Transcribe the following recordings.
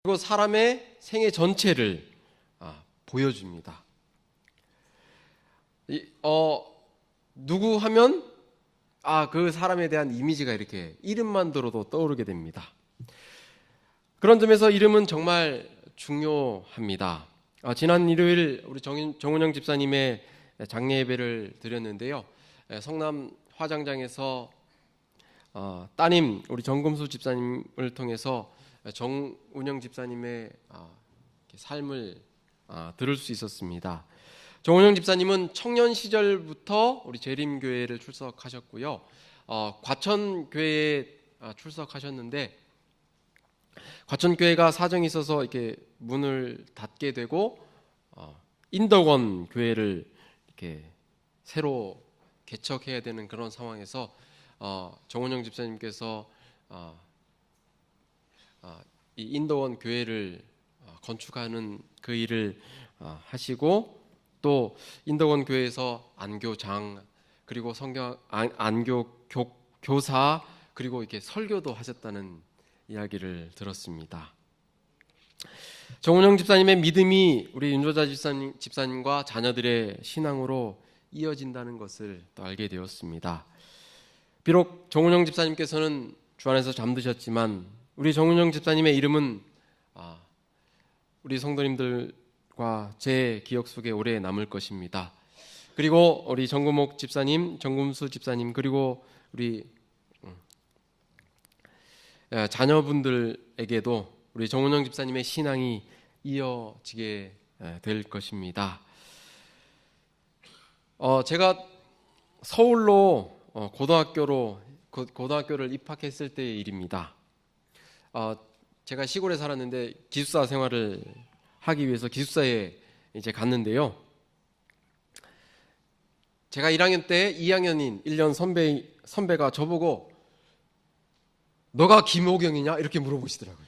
그리고 사람의 생애 전체를 보여줍니다. 누구 하면 그 사람에 대한 이미지가 이렇게 이름만 들어도 떠오르게 됩니다. 그런 점에서 이름은 정말 중요합니다. 지난 일요일 우리 정운영 집사님의 장례 예배를 드렸는데요. 성남 화장장에서 따님 우리 정금수 집사님을 통해서 정운영 집사님의 삶을 들을 수 있었습니다. 정운영 집사님은 청년 시절부터 우리 재림교회를 출석하셨고요. 과천교회에 출석하셨는데 과천교회가 사정이 있어서 이렇게 문을 닫게 되고 인덕원 교회를 이렇게 새로 개척해야 되는 그런 상황에서 정운영 집사님께서 이 인덕원 교회를 건축하는 그 일을 하시고 또 인덕원 교회에서 안교장 그리고 안교 교사 그리고 이렇게 설교도 하셨다는 이야기를 들었습니다. 정운영 집사님의 믿음이 우리 윤조자 집사님과 자녀들의 신앙으로 이어진다는 것을 또 알게 되었습니다. 비록 정운영 집사님께서는 주 안에서 잠드셨지만 우리 정운영 집사님의 이름은 우리 성도님들과 제 기억 속에 오래 남을 것입니다. 그리고 우리 정금옥 집사님, 정금수 집사님 그리고 우리 자녀분들에게도 우리 정운영 집사님의 신앙이 이어지게 될 것입니다. 제가 서울로 고등학교를 입학했을 때의 일입니다. 제가 시골에 살았는데 기숙사 생활을 하기 위해서 기숙사에 이제 갔는데요. 제가 1학년 때 2학년인 1년 선배가 저보고 너가 김호경이냐? 이렇게 물어보시더라고요.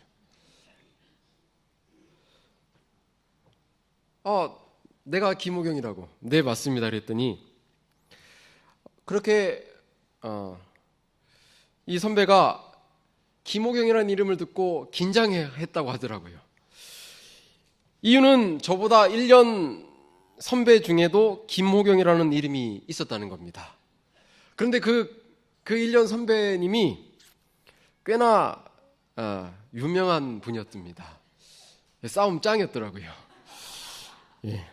내가 김호경이라고. 네, 맞습니다. 그랬더니 그렇게 이 선배가 김호경이라는 이름을 듣고 긴장했다고 하더라고요. 이유는 저보다 1년 선배 중에도 김호경이라는 이름이 있었다는 겁니다. 그런데 그 1년 선배님이 꽤나 유명한 분이었답니다. 싸움 짱이었더라고요. 예.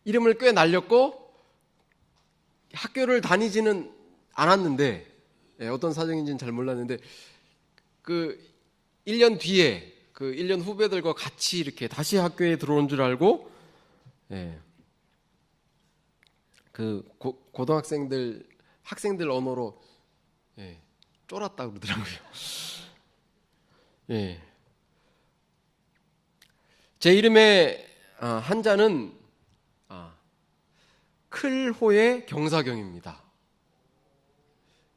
이름을 꽤 날렸고 학교를 다니지는 않았는데 어떤 사정인지는 잘 몰랐는데 그 1년 뒤에 그 1년 후배들과 같이 이렇게 다시 학교에 들어온 줄 알고 그 고등학생들 학생들 언어로 쫄았다고 그러더라고요. 제 이름의 한자는 클호의 경사경입니다.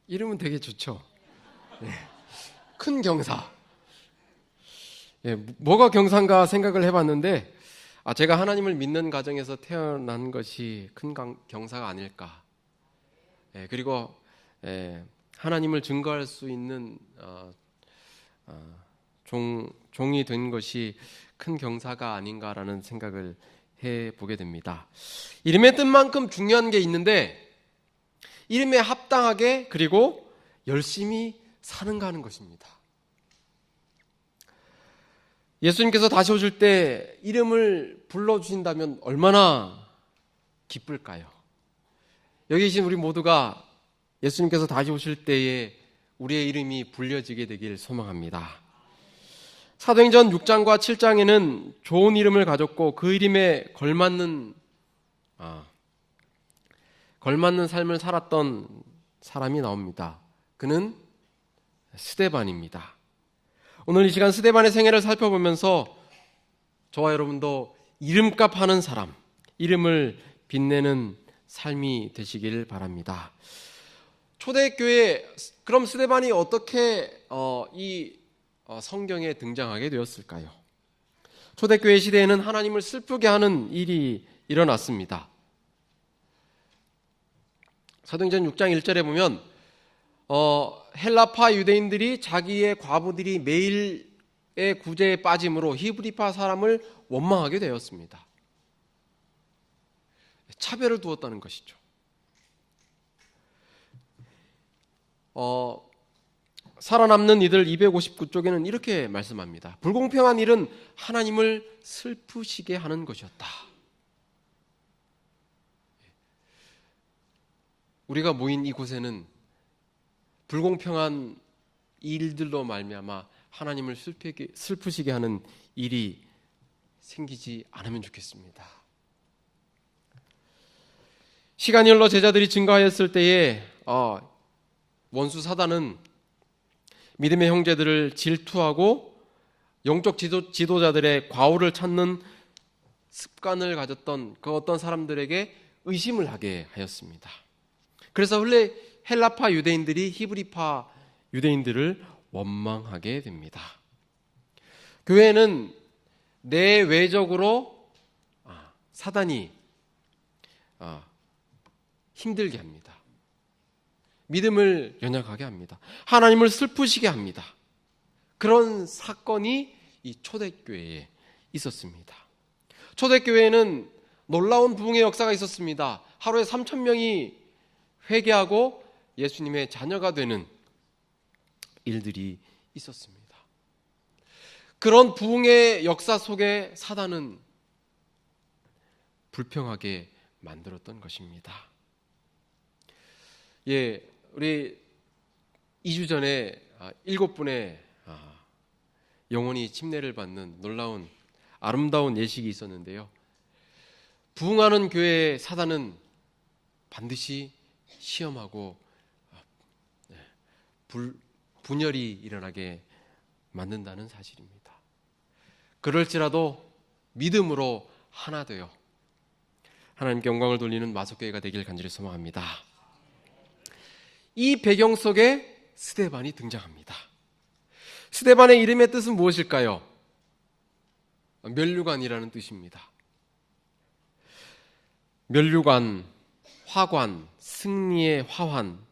이름은 되게 좋죠. 큰 경사. 뭐가 경사인가 생각을 해봤는데 제가 하나님을 믿는 가정에서 태어난 것이 큰 경사가 아닐까. 그리고 하나님을 증거할 수 있는 종이 된 것이 큰 경사가 아닌가라는 생각을 해보게 됩니다. 이름의 뜻만큼 중요한 게 있는데 이름에 합당하게 그리고 열심히 사는가 하는 것입니다. 예수님께서 다시 오실 때 이름을 불러주신다면 얼마나 기쁠까요? 여기 계신 우리 모두가 예수님께서 다시 오실 때에 우리의 이름이 불려지게 되길 소망합니다. 사도행전 6장과 7장에는 좋은 이름을 가졌고 그 이름에 걸맞는 삶을 살았던 사람이 나옵니다. 그는 스데반입니다. 오늘 이 시간 스데반의 생애를 살펴보면서 저와 여러분도 이름값 하는 사람, 이름을 빛내는 삶이 되시길 바랍니다. 초대교회, 그럼 스데반이 어떻게 이 성경에 등장하게 되었을까요? 초대교회 시대에는 하나님을 슬프게 하는 일이 일어났습니다. 사도행전 6장 1절에 보면 헬라파 유대인들이 자기의 과부들이 매일 구제에 빠짐으로 히브리파 사람을 원망하게 되었습니다. 차별을 두었다는 것이죠. 살아남는 이들 259쪽에는 이렇게 말씀합니다. 불공평한 일은 하나님을 슬프시게 하는 것이었다. 우리가 모인 이곳에는 불공평한 일들로 말미암아 하나님을 슬프시게 하는 일이 생기지 않으면 좋겠습니다. 시간이 흘러 제자들이 증가하였을 때에 원수 사단은 믿음의 형제들을 질투하고 영적 지도자들의 과오를 찾는 습관을 가졌던 그 어떤 사람들에게 의심을 하게 하였습니다. 그래서 원래 헬라파 유대인들이 히브리파 유대인들을 원망하게 됩니다. 교회는 내외적으로 사단이 힘들게 합니다. 믿음을 연약하게 합니다. 하나님을 슬프시게 합니다. 그런 사건이 이 초대교회에 있었습니다. 초대교회에는 놀라운 부흥의 역사가 있었습니다. 하루에 3,000명이 회개하고 예수님의 자녀가 되는 일들이 있었습니다. 그런 부흥의 역사 속에 사단은 불평하게 만들었던 것입니다. 우리 2주 전에 7분의 영혼이 침례를 받는 놀라운 아름다운 예식이 있었는데요. 부흥하는 교회의 사단은 반드시 시험하고 분열이 일어나게 만든다는 사실입니다. 그럴지라도 믿음으로 하나 되어 하나님께 영광을 돌리는 마석교회가 되길 간절히 소망합니다. 이 배경 속에 스데반이 등장합니다. 스데반의 이름의 뜻은 무엇일까요? 면류관이라는 뜻입니다. 면류관, 화관, 승리의 화환,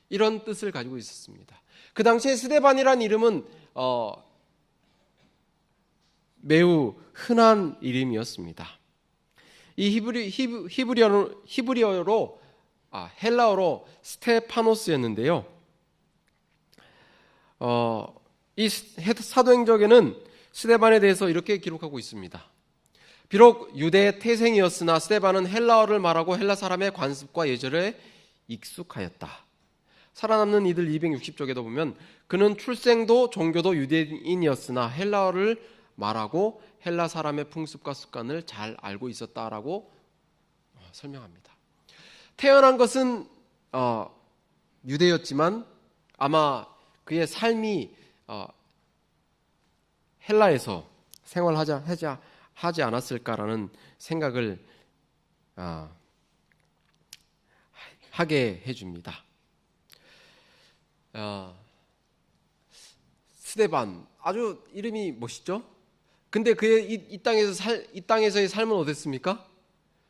이런 뜻을 가지고 있었습니다. 그 당시에 스데반이라는 이름은 매우 흔한 이름이었습니다. 이 히브리어로 헬라어로 스테파노스였는데요. 이 사도행전에는 스데반에 대해서 이렇게 기록하고 있습니다. 비록 유대 태생이었으나 스데반은 헬라어를 말하고 헬라 사람의 관습과 예절에 익숙하였다. 살아남는 이들 260쪽에도 보면 그는 출생도 종교도 유대인이었으나 헬라어를 말하고 헬라 사람의 풍습과 습관을 잘 알고 있었다라고 설명합니다. 태어난 것은 유대였지만 아마 그의 삶이 헬라에서 생활하지 않았을까라는 생각을 하게 해줍니다. 스데반, 아주 이름이 멋있죠? 근데 그의 이 땅에서의 삶은 어땠습니까?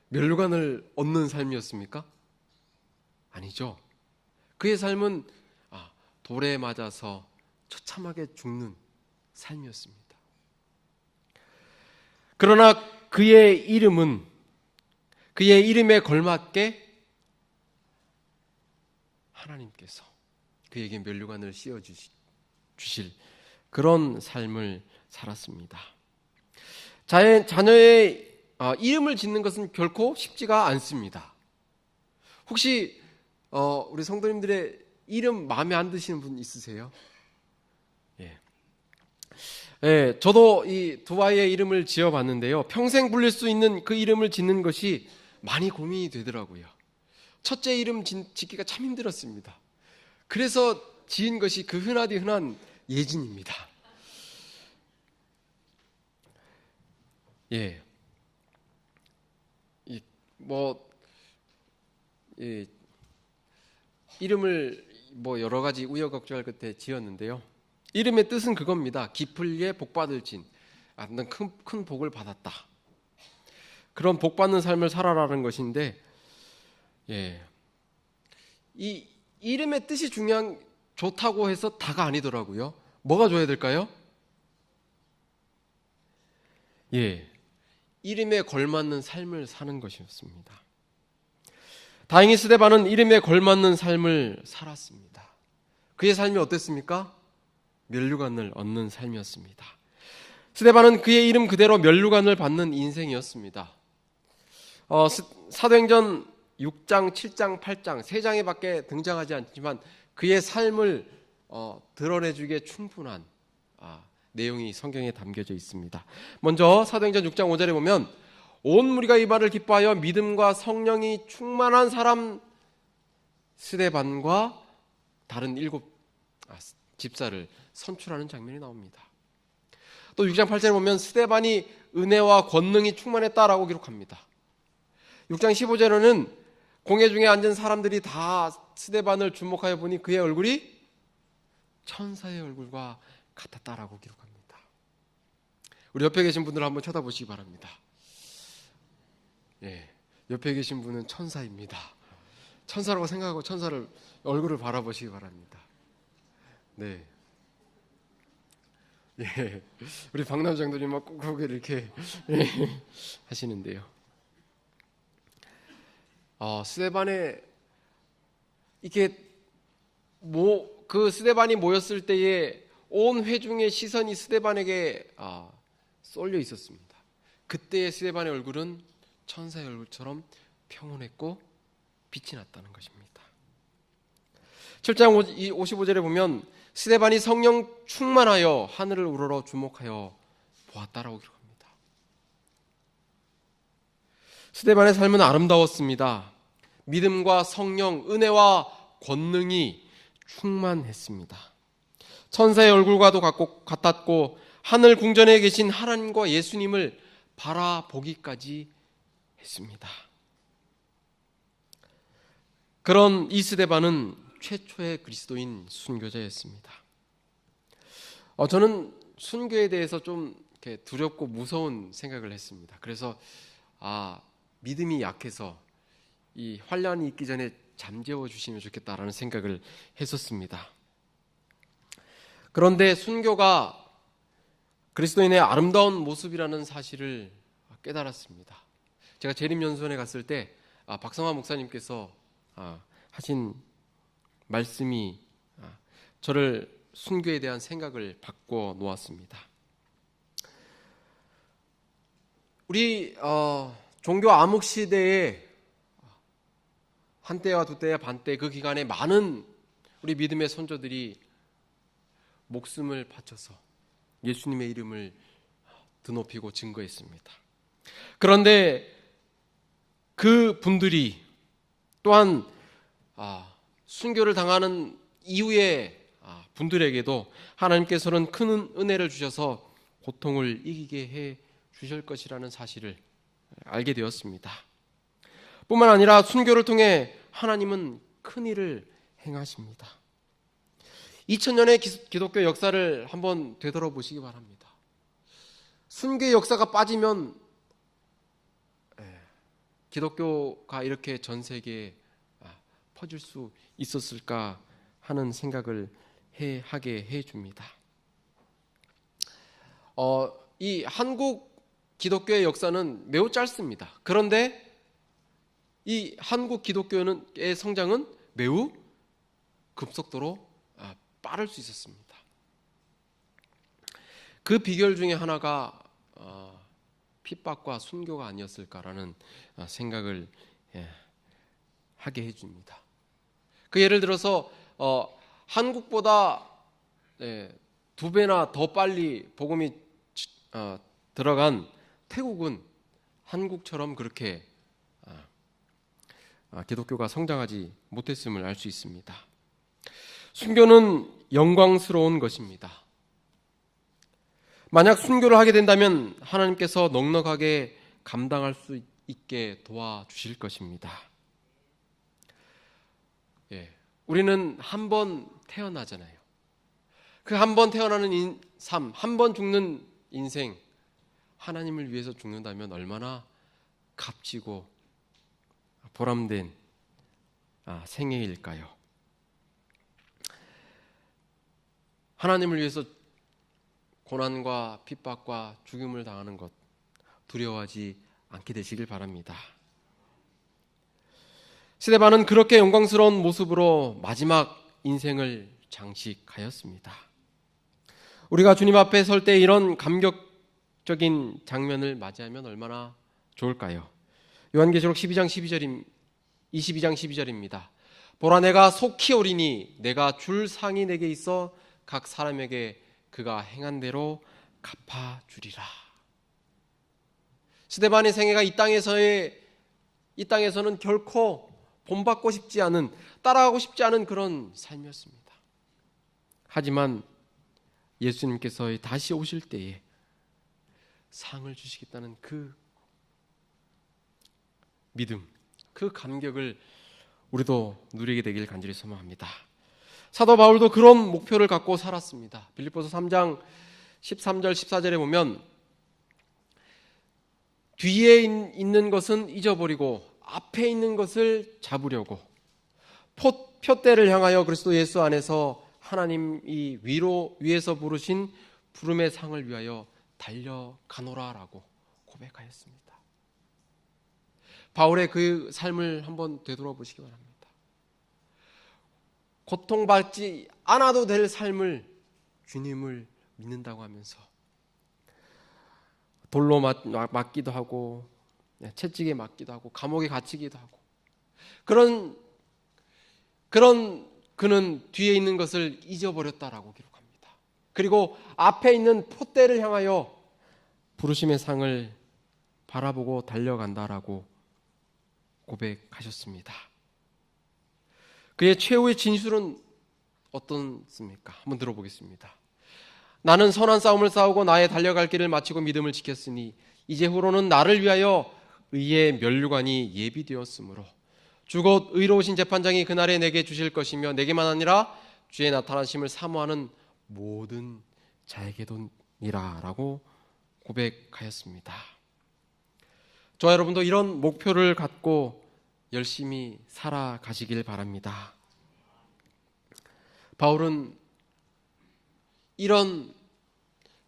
면류관을 얻는 삶이었습니까? 아니죠. 그의 삶은 돌에 맞아서 처참하게 죽는 삶이었습니다. 그러나 그의 이름에 걸맞게 하나님께서 그에게 면류관을 씌워 주실 그런 삶을 살았습니다. 자녀의 이름을 짓는 것은 결코 쉽지가 않습니다. 혹시 우리 성도님들의 이름 마음에 안 드시는 분 있으세요? 저도 이 두 아이의 이름을 지어봤는데요. 평생 불릴 수 있는 그 이름을 짓는 것이 많이 고민이 되더라고요. 첫째 이름 짓기가 참 힘들었습니다. 그래서 지은 것이 그 흔하디 흔한 예진입니다. 이름을 여러 가지 우여곡절 끝에 지었는데요. 이름의 뜻은 그겁니다. 기쁠 복 받을 진, 큰 복을 받았다. 그런 복 받는 삶을 살아라는 것인데, 이 이름의 뜻이 좋다고 해서 다가 아니더라고요. 뭐가 줘야 될까요? 예, 이름에 걸맞는 삶을 사는 것이었습니다. 다행히 스데반은 이름에 걸맞는 삶을 살았습니다. 그의 삶이 어땠습니까? 면류관을 얻는 삶이었습니다. 스데반은 그의 이름 그대로 면류관을 받는 인생이었습니다. 사도행전 6장, 7장, 8장 세 장에 밖에 등장하지 않지만 그의 삶을 드러내주기에 충분한 내용이 성경에 담겨져 있습니다. 먼저 사도행전 6장 5절에 보면 온 무리가 이 말을 기뻐하여 믿음과 성령이 충만한 사람 스데반과 다른 7 집사를 선출하는 장면이 나옵니다. 또 6장 8절에 보면 스데반이 은혜와 권능이 충만했다라고 기록합니다. 6장 15절에는 공회 중에 앉은 사람들이 다 스데반을 주목하여 보니 그의 얼굴이 천사의 얼굴과 같았다라고 기록합니다. 우리 옆에 계신 분들 한번 쳐다보시기 바랍니다. 예, 옆에 계신 분은 천사입니다. 천사라고 생각하고 천사를 얼굴을 바라보시기 바랍니다. 네. 예, 우리 박남장들이 막 꾹꾹 이렇게 하시는데요. 스데반에 이게 그 스데반이 모였을 때에 온 회중의 시선이 스데반에게 쏠려 있었습니다. 그때의 스데반의 얼굴은 천사의 얼굴처럼 평온했고 빛이 났다는 것입니다. 7장 55절에 보면 스데반이 성령 충만하여 하늘을 우러러 주목하여 보았다라고 기록합니다. 스데반의 삶은 아름다웠습니다. 믿음과 성령, 은혜와 권능이 충만했습니다. 천사의 얼굴과도 같았고 하늘 궁전에 계신 하나님과 예수님을 바라보기까지 했습니다. 그런 이 스데반은 최초의 그리스도인 순교자였습니다. 저는 순교에 대해서 좀 이렇게 두렵고 무서운 생각을 했습니다. 그래서 믿음이 약해서 이 환난이 있기 전에 잠재워 주시면 좋겠다라는 생각을 했었습니다. 그런데 순교가 그리스도인의 아름다운 모습이라는 사실을 깨달았습니다. 제가 재림연수원에 갔을 때 박성화 목사님께서 하신 말씀이 저를 순교에 대한 생각을 바꿔 놓았습니다. 우리 종교 암흑 시대에 한때와 두때와 반때 그 기간에 많은 우리 믿음의 선조들이 목숨을 바쳐서 예수님의 이름을 드높이고 증거했습니다. 그런데 그 분들이 또한 순교를 당하는 이후의 분들에게도 하나님께서는 큰 은혜를 주셔서 고통을 이기게 해 주실 것이라는 사실을 알게 되었습니다. 뿐만 아니라 순교를 통해 하나님은 큰 일을 행하십니다. 2000년의 기독교 역사를 한번 되돌아보시기 바랍니다. 순교의 역사가 빠지면 기독교가 이렇게 전 세계에 퍼질 수 있었을까 하는 생각을 하게 해줍니다. 이 한국 기독교의 역사는 매우 짧습니다. 그런데 이 한국 기독교의 성장은 매우 급속도로 빠를 수 있었습니다. 그 비결 중에 하나가 핍박과 순교가 아니었을까라는 생각을 하게 해줍니다. 그 예를 들어서 한국보다 2배나 더 빨리 복음이 들어간 태국은 한국처럼 그렇게 기독교가 성장하지 못했음을 알 수 있습니다. 순교는 영광스러운 것입니다. 만약 순교를 하게 된다면 하나님께서 넉넉하게 감당할 수 있게 도와주실 것입니다. 우리는 한 번 태어나잖아요. 그 한 번 태어나는 삶, 한 번 죽는 인생, 하나님을 위해서 죽는다면 얼마나 값지고 보람된 생애일까요? 하나님을 위해서 고난과 핍박과 죽음을 당하는 것, 두려워하지 않게 되시길 바랍니다. 스데반은 그렇게 영광스러운 모습으로 마지막 인생을 장식하였습니다. 우리가 주님 앞에 설 때 이런 감격적인 장면을 맞이하면 얼마나 좋을까요? 요한계시록 22장 12절입니다. 보라, 내가 속히 오리니 내가 줄 상이 내게 있어 각 사람에게 그가 행한 대로 갚아주리라. 스데반의 생애가 이 땅에서는 결코 본받고 싶지 않은, 따라가고 싶지 않은 그런 삶이었습니다. 하지만 예수님께서 다시 오실 때에 상을 주시겠다는 그 믿음, 그 감격을 우리도 누리게 되길 간절히 소망합니다. 사도 바울도 그런 목표를 갖고 살았습니다. 빌립보서 3장 13절 14절에 보면 뒤에 있는 것은 잊어버리고 앞에 있는 것을 잡으려고 표대를 향하여 그리스도 예수 안에서 하나님이 위에서 부르신 부름의 상을 위하여 달려가노라라고 고백하였습니다. 바울의 그 삶을 한번 되돌아보시기 바랍니다. 고통받지 않아도 될 삶을 주님을 믿는다고 하면서 돌로 맞기도 하고 채찍에 맞기도 하고 감옥에 갇히기도 하고 그런 그는 뒤에 있는 것을 잊어버렸다라고 기록합니다. 그리고 앞에 있는 폿대를 향하여 부르심의 상을 바라보고 달려간다라고 고백하셨습니다. 그의 최후의 진술은 어떻습니까? 한번 들어보겠습니다. 나는 선한 싸움을 싸우고 나의 달려갈 길을 마치고 믿음을 지켰으니 이제후로는 나를 위하여 의의 면류관이 예비되었으므로 주 곧 의로우신 재판장이 그날에 내게 주실 것이며 내게만 아니라 주의 나타나심을 사모하는 모든 자에게도니라 라고 고백하였습니다. 저와 여러분도 이런 목표를 갖고 열심히 살아가시길 바랍니다. 바울은 이런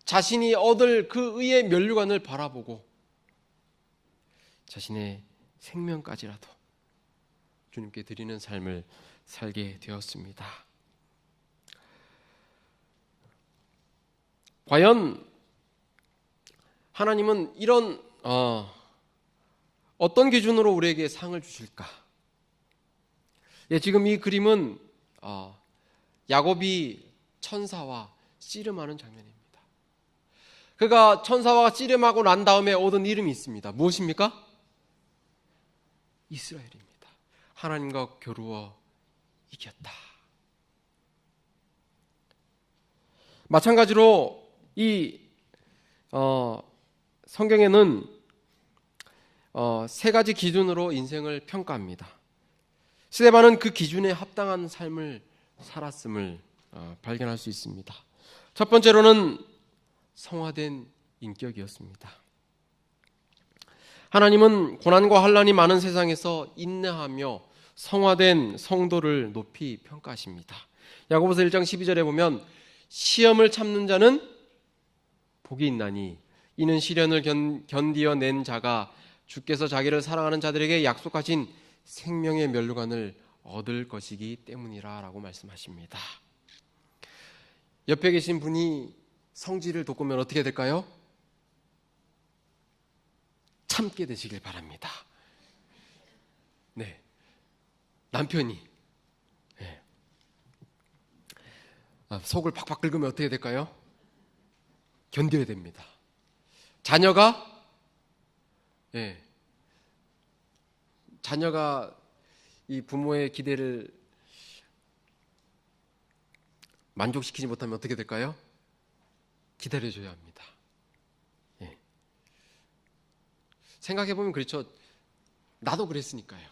자신이 얻을 그 의의 면류관을 바라보고 자신의 생명까지라도 주님께 드리는 삶을 살게 되었습니다. 과연 하나님은 이런 어떤 기준으로 우리에게 상을 주실까? 지금 이 그림은 야곱이 천사와 씨름하는 장면입니다. 그가 천사와 씨름하고 난 다음에 얻은 이름이 있습니다. 무엇입니까? 이스라엘입니다. 하나님과 겨루어 이겼다. 마찬가지로 이 성경에는 세 가지 기준으로 인생을 평가합니다. 스데반은 그 기준에 합당한 삶을 살았음을 발견할 수 있습니다. 첫 번째로는 성화된 인격이었습니다. 하나님은 고난과 환난이 많은 세상에서 인내하며 성화된 성도를 높이 평가하십니다. 야고보서 1장 12절에 보면 시험을 참는 자는 복이 있나니 이는 시련을 견디어 낸 자가 주께서 자기를 사랑하는 자들에게 약속하신 생명의 면류관을 얻을 것이기 때문이라 라고 말씀하십니다. 옆에 계신 분이 성질을 돋구면 어떻게 될까요? 참게 되시길 바랍니다. 네, 남편이 속을 팍팍 긁으면 어떻게 될까요? 견뎌야 됩니다. 자녀가 이 부모의 기대를 만족시키지 못하면 어떻게 될까요? 기다려줘야 합니다. 생각해보면 그렇죠. 나도 그랬으니까요.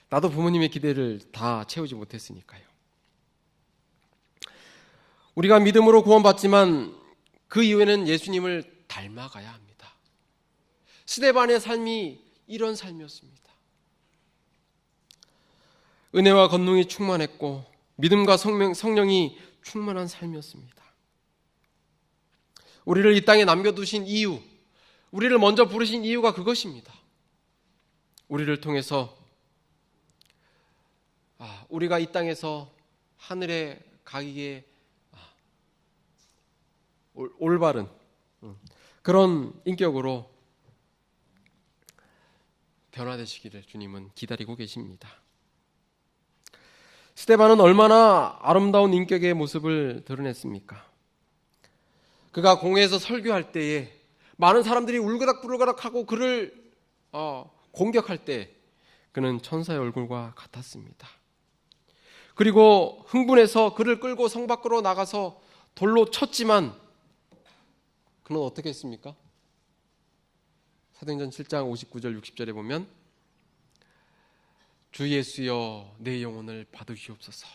나도 부모님의 기대를 다 채우지 못했으니까요. 우리가 믿음으로 구원받지만 그 이후에는 예수님을 닮아가야 합니다. 스데반의 삶이 이런 삶이었습니다. 은혜와 권능이 충만했고 믿음과 성령이 충만한 삶이었습니다. 우리를 이 땅에 남겨두신 이유, 우리를 먼저 부르신 이유가 그것입니다. 우리를 통해서 우리가 이 땅에서 하늘에 가기에 올바른 그런 인격으로 변화되시기를 주님은 기다리고 계십니다. 스데반은 얼마나 아름다운 인격의 모습을 드러냈습니까? 그가 공회에서 설교할 때에 많은 사람들이 울그락부르락하고 그를 공격할 때 그는 천사의 얼굴과 같았습니다. 그리고 흥분해서 그를 끌고 성 밖으로 나가서 돌로 쳤지만 그는 어떻게 했습니까? 사도행전 7장 59절 60절에 보면 주 예수여 내 영혼을 받으시옵소서,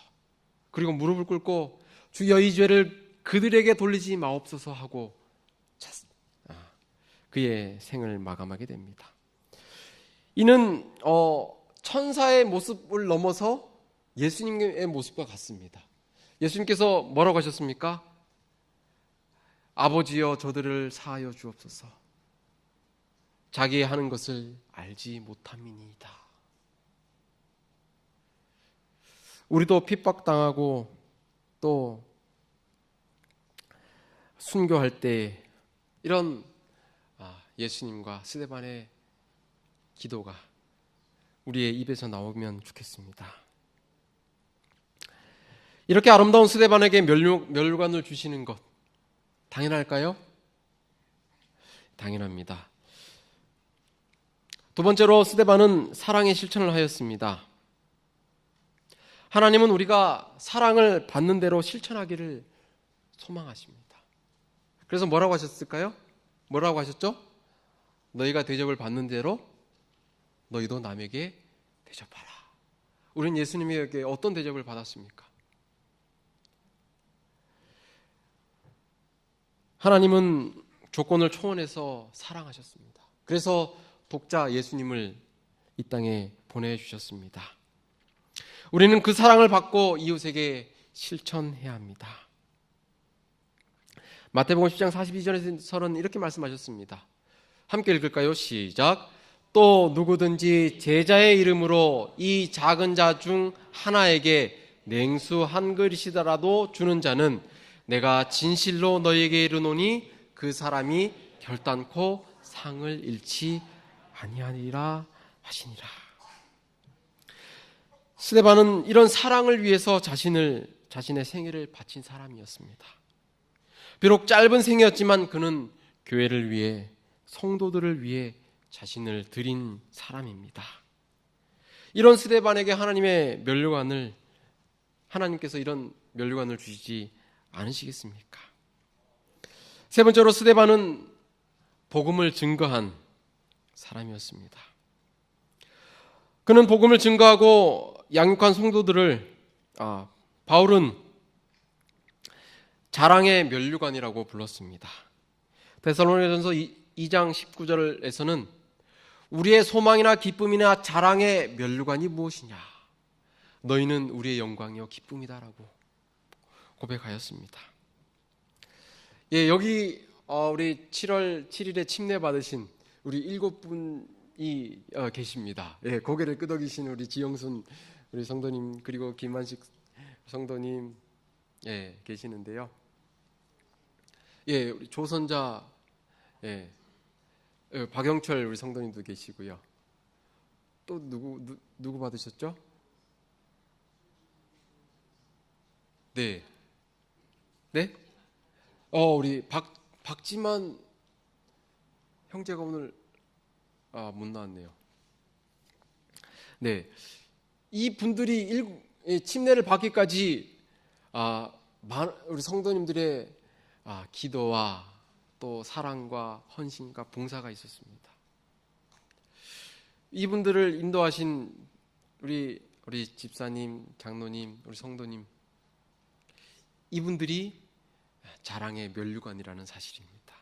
그리고 무릎을 꿇고 주여 이 죄를 그들에게 돌리지 마옵소서 하고 그의 생을 마감하게 됩니다. 이는 천사의 모습을 넘어서 예수님의 모습과 같습니다. 예수님께서 뭐라고 하셨습니까? 아버지여 저들을 사하여 주옵소서, 자기 하는 것을 알지 못함이니이다. 우리도 핍박당하고 또 순교할 때 이런 예수님과 스데반의 기도가 우리의 입에서 나오면 좋겠습니다. 이렇게 아름다운 스데반에게 면류관을 주시는 것 당연할까요? 당연합니다. 두 번째로 스데반은 사랑의 실천을 하였습니다. 하나님은 우리가 사랑을 받는 대로 실천하기를 소망하십니다. 그래서 뭐라고 하셨을까요? 뭐라고 하셨죠? 너희가 대접을 받는 대로 너희도 남에게 대접하라. 우리는 예수님에게 어떤 대접을 받았습니까? 하나님은 조건을 초월해서 사랑하셨습니다. 그래서 독자 예수님을 이 땅에 보내주셨습니다. 우리는 그 사랑을 받고 이웃에게 실천해야 합니다. 마태복음 10장 42절에서는 이렇게 말씀하셨습니다. 함께 읽을까요? 시작. 또 누구든지 제자의 이름으로 이 작은 자 중 하나에게 냉수 한 그릇이라도 주는 자는 내가 진실로 너희에게 이르노니 그 사람이 결단코 상을 잃지 아니하리라 하시니라. 스데반은 이런 사랑을 위해서 자신의 생애를 바친 사람이었습니다. 비록 짧은 생이었지만 그는 교회를 위해, 성도들을 위해 자신을 드린 사람입니다. 이런 스데반에게 하나님께서 이런 면류관을 주시지 않으시겠습니까? 세 번째로 스데반은 복음을 증거한 사람이었습니다. 그는 복음을 증거하고 양육한 성도들을 바울은 자랑의 면류관이라고 불렀습니다. 데살로니가전서 2장 19절에서는 우리의 소망이나 기쁨이나 자랑의 면류관이 무엇이냐? 너희는 우리의 영광이요 기쁨이다라고 고백하였습니다. 예, 여기 우리 7월 7일에 침례 받으신 우리 7분이 계십니다. 예, 고개를 끄덕이신 우리 지영순 우리 성도님, 그리고 김만식 성도님 계시는데요. 예, 우리 조선자 박영철 우리 성도님도 계시고요. 또 누구 받으셨죠? 네. 우리 박지만 형제가 오늘 못 나왔네요. 네. 이 분들이 침례를 받기까지 우리 성도님들의 기도와 또 사랑과 헌신과 봉사가 있었습니다. 이분들을 인도하신 우리 집사님, 장로님, 우리 성도님, 이분들이 자랑의 면류관이라는 사실입니다.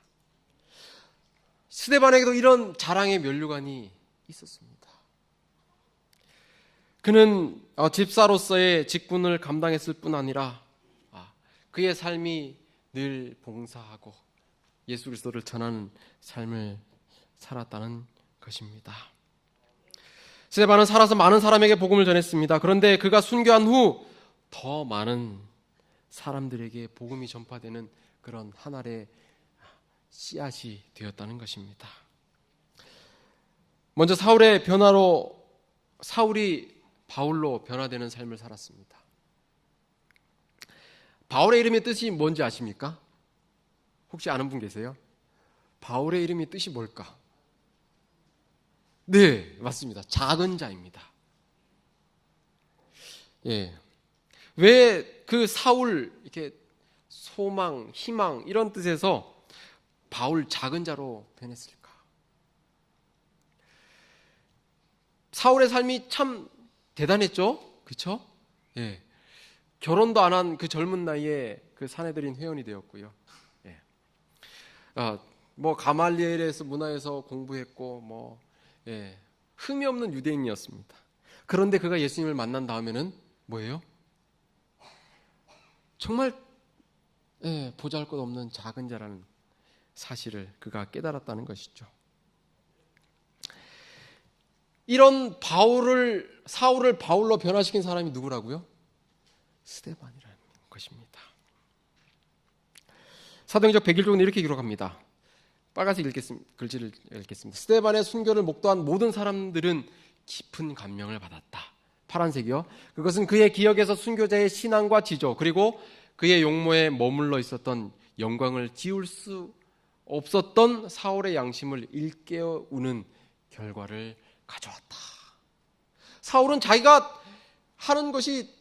스데반에게도 이런 자랑의 면류관이 있었습니다. 그는 집사로서의 직분을 감당했을 뿐 아니라 그의 삶이 늘 봉사하고 예수 그리스도를 전하는 삶을 살았다는 것입니다. 스데반은 살아서 많은 사람에게 복음을 전했습니다. 그런데 그가 순교한 후 더 많은 사람들에게 복음이 전파되는 그런 하나의 씨앗이 되었다는 것입니다. 먼저 사울의 변화로 사울이 바울로 변화되는 삶을 살았습니다. 바울의 이름의 뜻이 뭔지 아십니까? 혹시 아는 분 계세요? 바울의 이름의 뜻이 뭘까? 네, 맞습니다. 작은 자입니다. 예. 왜 그 사울 이렇게 소망, 희망 이런 뜻에서 바울 작은 자로 변했을까? 사울의 삶이 참 대단했죠? 그렇죠? 예. 결혼도 안 한 그 젊은 나이에 그 사내들인 회원이 되었고요. 예. 뭐 가말리엘에서 문화에서 공부했고 흠이 없는 유대인이었습니다. 그런데 그가 예수님을 만난 다음에는 뭐예요? 정말 보잘것없는 작은 자라는 사실을 그가 깨달았다는 것이죠. 이런 사울을 바울로 변화시킨 사람이 누구라고요? 스데반이라는 것입니다. 사도행전 101쪽은 이렇게 기록합니다. 빨간색 글씨를 읽겠습니다. 스데반의 순교를 목도한 모든 사람들은 깊은 감명을 받았다. 파란색이요. 그것은 그의 기억에서 순교자의 신앙과 지조 그리고 그의 용모에 머물러 있었던 영광을 지울 수 없었던 사울의 양심을 일깨우는 결과를 가져왔다. 사울은 자기가 하는 것이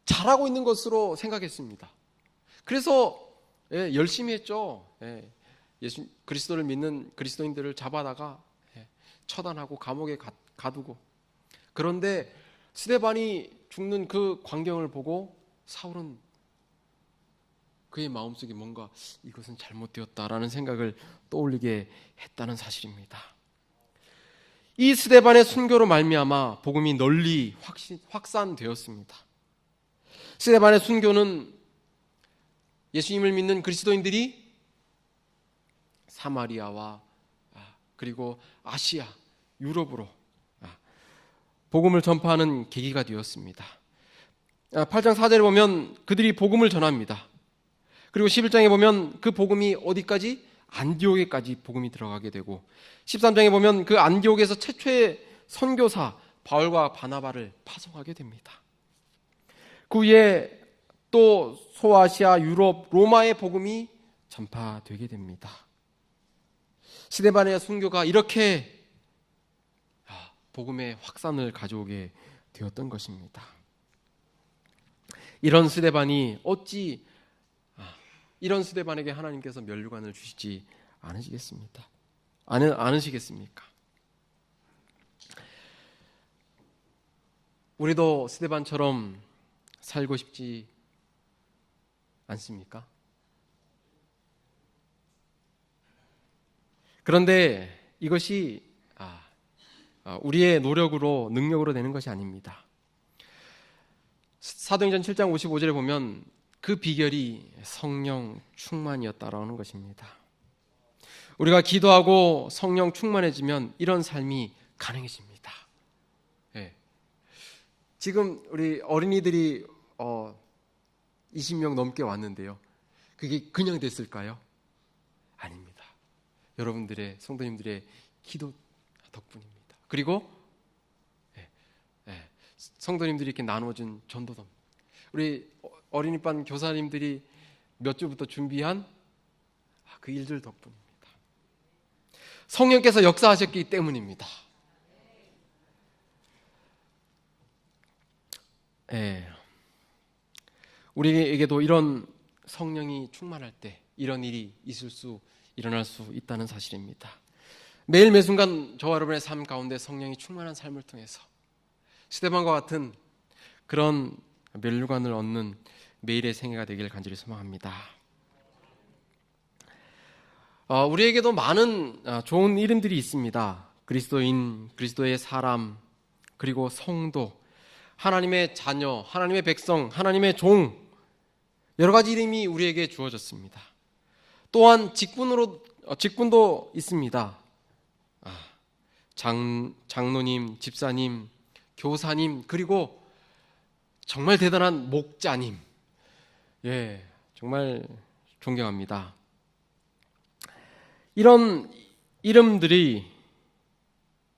잘하고 있는 것으로 생각했습니다. 그래서 열심히 했죠. 예수 그리스도를 믿는 그리스도인들을 잡아다가 처단하고 감옥에 가두고. 그런데 스데반이 죽는 그 광경을 보고 사울은 그의 마음속에 뭔가 이것은 잘못되었다라는 생각을 떠올리게 했다는 사실입니다. 이 스데반의 순교로 말미암아 복음이 널리 확산되었습니다. 스데반의 순교는 예수님을 믿는 그리스도인들이 사마리아와 그리고 아시아, 유럽으로 복음을 전파하는 계기가 되었습니다. 8장 4절에 보면 그들이 복음을 전합니다. 그리고 11장에 보면 그 복음이 어디까지? 안디옥에까지 복음이 들어가게 되고 13장에 보면 그 안디옥에서 최초의 선교사 바울과 바나바를 파송하게 됩니다. 그 후에 또 소아시아, 유럽, 로마의 복음이 전파되게 됩니다. 스데반의 순교가 이렇게 복음의 확산을 가져오게 되었던 것입니다. 이런 스데반이 어찌 이런 스데반에게 하나님께서 면류관을 주시지 않으시겠습니까? 우리도 스데반처럼 살고 싶지 않습니까? 그런데 이것이 우리의 노력으로 능력으로 되는 것이 아닙니다. 사도행전 7장 55절에 보면 그 비결이 성령 충만이었다라는 것입니다. 우리가 기도하고 성령 충만해지면 이런 삶이 가능해집니다. 지금 우리 어린이들이 20명 넘게 왔는데요. 그게 그냥 됐을까요? 아닙니다. 여러분들의 성도님들의 기도 덕분입니다. 그리고 성도님들이 이렇게 나눠준 전도도 우리 어린이반 교사님들이 몇 주부터 준비한 그 일들 덕분입니다. 성령께서 역사하셨기 때문입니다. 우리에게도 이런 성령이 충만할 때 이런 일이 일어날 수 있다는 사실입니다. 매일 매순간 저와 여러분의 삶 가운데 성령이 충만한 삶을 통해서 스데반과 같은 그런 면류관을 얻는 매일의 생애가 되기를 간절히 소망합니다. 우리에게도 많은 좋은 이름들이 있습니다. 그리스도인, 그리스도의 사람, 그리고 성도, 하나님의 자녀, 하나님의 백성, 하나님의 종, 여러 가지 이름이 우리에게 주어졌습니다. 또한 직분도 있습니다. 장로님, 집사님, 교사님, 그리고 정말 대단한 목자님. 예, 정말 존경합니다. 이런 이름들이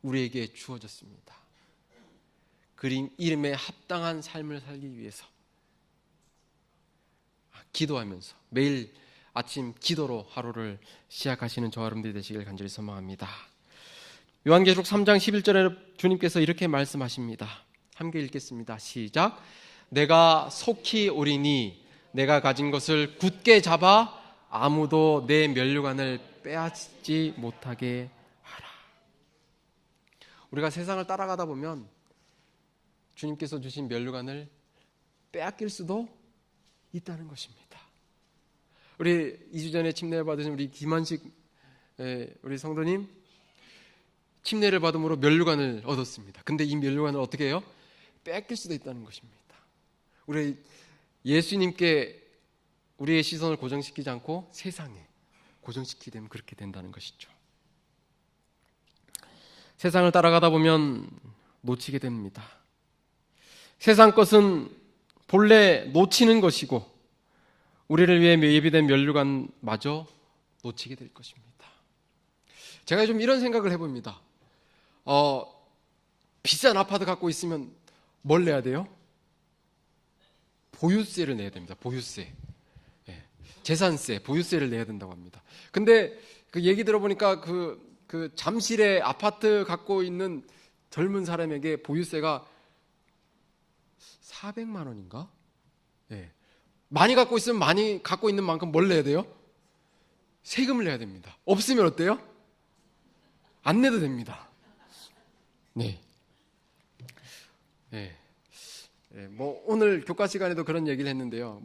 우리에게 주어졌습니다. 이름에 합당한 삶을 살기 위해서 기도하면서 매일 아침 기도로 하루를 시작하시는 저와 여러분들이 되시길 간절히 소망합니다. 요한계시록 3장 11절에 주님께서 이렇게 말씀하십니다. 함께 읽겠습니다. 시작. 내가 속히 오리니 내가 가진 것을 굳게 잡아 아무도 내 면류관을 빼앗지 못하게 하라. 우리가 세상을 따라가다 보면 주님께서 주신 면류관을 빼앗길 수도 있다는 것입니다. 우리 2주 전에 침례를 받으신 우리 김한식 우리 성도님 침례를 받음으로 면류관을 얻었습니다. 근데 이 면류관을 어떻게 해요? 뺏길 수도 있다는 것입니다. 우리 예수님께 우리의 시선을 고정시키지 않고 세상에 고정시키게 되면 그렇게 된다는 것이죠. 세상을 따라가다 보면 놓치게 됩니다. 세상 것은 본래 놓치는 것이고 우리를 위해 예비된 면류관마저 놓치게 될 것입니다. 제가 좀 이런 생각을 해봅니다. 비싼 아파트 갖고 있으면 뭘 내야 돼요? 보유세를 내야 됩니다. 보유세. 재산세, 보유세를 내야 된다고 합니다. 근데 그 얘기 들어보니까 그 잠실에 아파트 갖고 있는 젊은 사람에게 보유세가 400만 원인가? 많이 갖고 있으면 많이 갖고 있는 만큼 뭘 내야 돼요? 세금을 내야 됩니다. 없으면 어때요? 안 내도 됩니다. 네. 뭐 오늘 교과 시간에도 그런 얘기를 했는데요.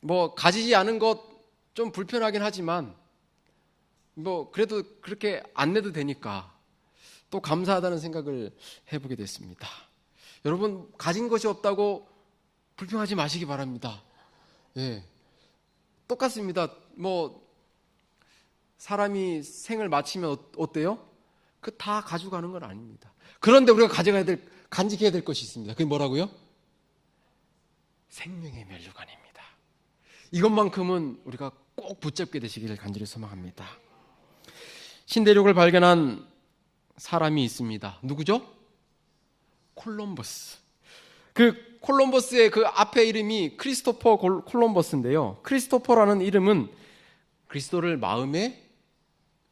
뭐 가지지 않은 것 좀 불편하긴 하지만 뭐 그래도 그렇게 안 내도 되니까 또 감사하다는 생각을 해보게 됐습니다. 여러분 가진 것이 없다고 불평하지 마시기 바랍니다. 똑같습니다. 뭐 사람이 생을 마치면 어때요? 그 다 가져가는 건 아닙니다. 그런데 우리가 간직해야 될 것이 있습니다. 그게 뭐라고요? 생명의 면류관입니다. 이것만큼은 우리가 꼭 붙잡게 되시기를 간절히 소망합니다. 신대륙을 발견한 사람이 있습니다. 누구죠? 콜럼버스. 그 콜럼버스의 그 앞에 이름이 크리스토퍼 콜럼버스인데요. 크리스토퍼라는 이름은 그리스도를 마음에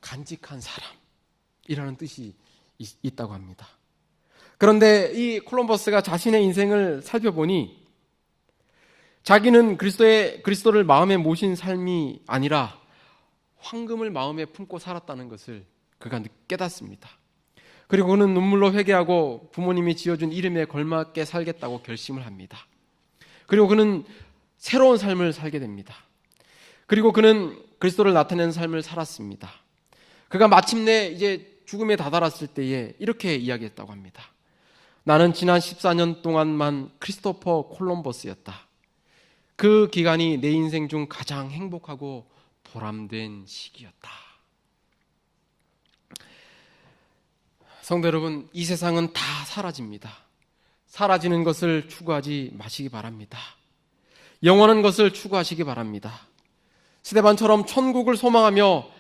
간직한 사람이라는 뜻이 있다고 합니다. 그런데 이 콜럼버스가 자신의 인생을 살펴보니 자기는 그리스도를 마음에 모신 삶이 아니라 황금을 마음에 품고 살았다는 것을 그가 깨닫습니다. 그리고 그는 눈물로 회개하고 부모님이 지어준 이름에 걸맞게 살겠다고 결심을 합니다. 그리고 그는 새로운 삶을 살게 됩니다. 그리고 그는 그리스도를 나타내는 삶을 살았습니다. 그가 마침내 이제 죽음에 다다랐을 때에 이렇게 이야기했다고 합니다. 나는 지난 14년 동안만 크리스토퍼 콜럼버스였다. 그 기간이 내 인생 중 가장 행복하고 보람된 시기였다. 성도 여러분, 이 세상은 다 사라집니다. 사라지는 것을 추구하지 마시기 바랍니다. 영원한 것을 추구하시기 바랍니다. 스데반처럼 천국을 소망하며